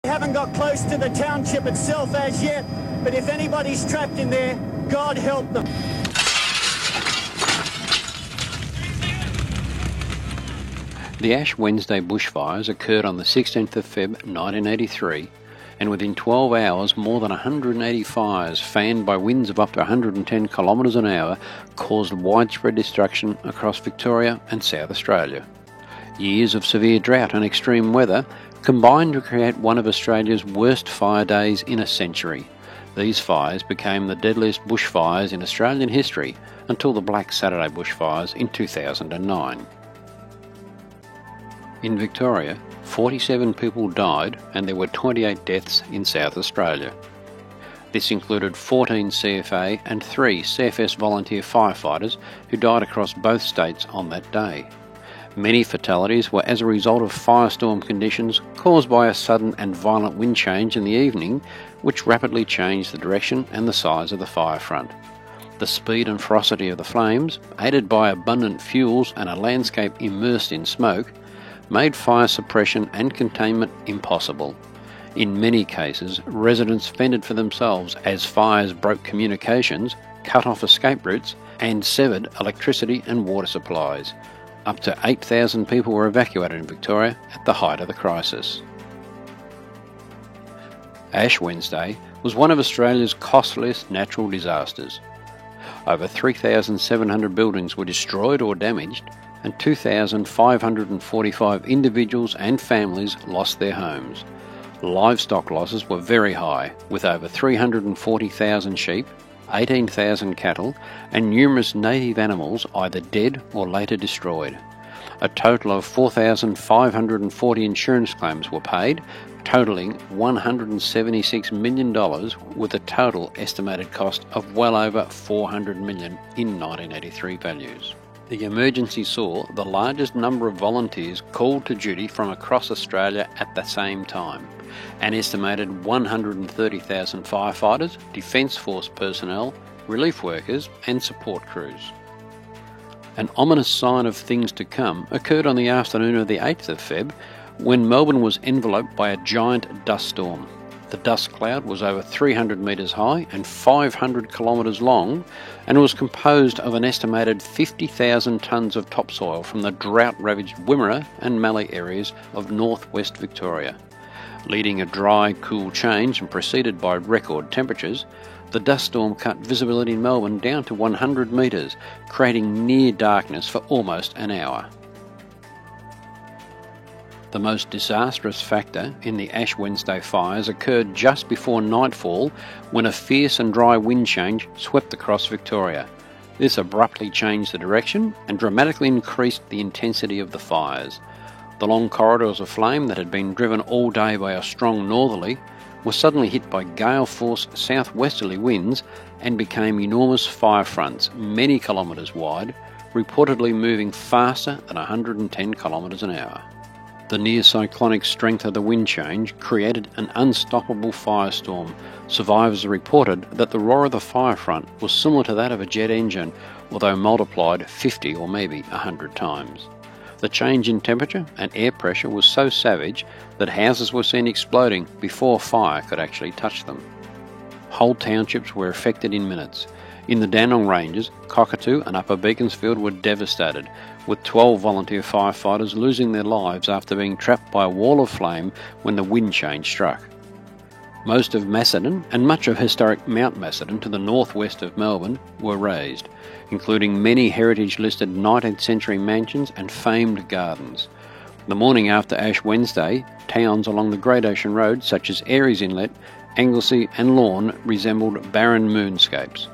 Haven't got close to the township itself as yet, but if anybody's trapped in there, God help them. The Ash Wednesday bushfires occurred on the 16th of Feb 1983, and within 12 hours more than 180 fires, fanned by winds of up to 110 kilometres an hour, caused widespread destruction across Victoria and South Australia. Years of severe drought and extreme weather combined to create one of Australia's worst fire days in a century. These fires became the deadliest bushfires in Australian history until the Black Saturday bushfires in 2009. In Victoria, 47 people died and there were 28 deaths in South Australia. This included 14 CFA and 3 CFS volunteer firefighters who died across both states on that day. Many fatalities were as a result of firestorm conditions caused by a sudden and violent wind change in the evening, which rapidly changed the direction and the size of the fire front. The speed and ferocity of the flames, aided by abundant fuels and a landscape immersed in smoke, made fire suppression and containment impossible. In many cases, residents fended for themselves as fires broke communications, cut off escape routes, and severed electricity and water supplies. Up to 8,000 people were evacuated in Victoria at the height of the crisis. Ash Wednesday was one of Australia's costliest natural disasters. Over 3,700 buildings were destroyed or damaged, and 2,545 individuals and families lost their homes. Livestock losses were very high, with over 340,000 sheep, 18,000 cattle, and numerous native animals either dead or later destroyed. A total of 4,540 insurance claims were paid, totalling $176 million, with a total estimated cost of well over $400 million in 1983 values. The emergency saw the largest number of volunteers called to duty from across Australia at the same time. An estimated 130,000 firefighters, Defence Force personnel, relief workers and support crews. An ominous sign of things to come occurred on the afternoon of the 8th of Feb when Melbourne was enveloped by a giant dust storm. The dust cloud was over 300 metres high and 500 kilometres long and was composed of an estimated 50,000 tonnes of topsoil from the drought-ravaged Wimmera and Mallee areas of northwest Victoria. Leading a dry, cool change and preceded by record temperatures, the dust storm cut visibility in Melbourne down to 100 metres, creating near darkness for almost an hour. The most disastrous factor in the Ash Wednesday fires occurred just before nightfall when a fierce and dry wind change swept across Victoria. This abruptly changed the direction and dramatically increased the intensity of the fires. The long corridors of flame that had been driven all day by a strong northerly were suddenly hit by gale-force southwesterly winds and became enormous fire fronts, many kilometres wide, reportedly moving faster than 110 kilometres an hour. The near-cyclonic strength of the wind change created an unstoppable firestorm. Survivors reported that the roar of the fire front was similar to that of a jet engine, although multiplied 50 or maybe 100 times. The change in temperature and air pressure was so savage that houses were seen exploding before fire could actually touch them. Whole townships were affected in minutes. In the Dandenong Ranges, Cockatoo and Upper Beaconsfield were devastated, with 12 volunteer firefighters losing their lives after being trapped by a wall of flame when the wind change struck. Most of Macedon and much of historic Mount Macedon to the northwest of Melbourne were razed, including many heritage-listed 19th century mansions and famed gardens. The morning after Ash Wednesday, towns along the Great Ocean Road such as Aireys Inlet, Anglesey and Lorne resembled barren moonscapes.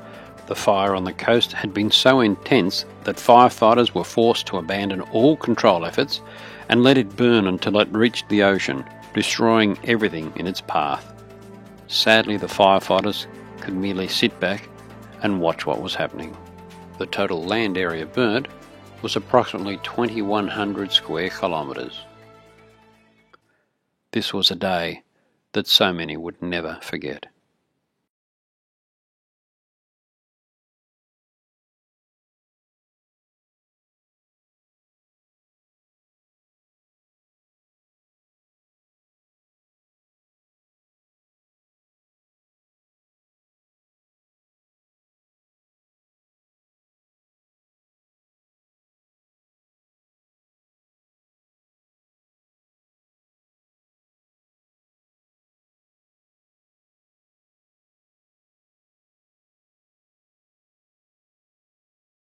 The fire on the coast had been so intense that firefighters were forced to abandon all control efforts and let it burn until it reached the ocean, destroying everything in its path. Sadly, the firefighters could merely sit back and watch what was happening. The total land area burnt was approximately 2,100 square kilometres. This was a day that so many would never forget.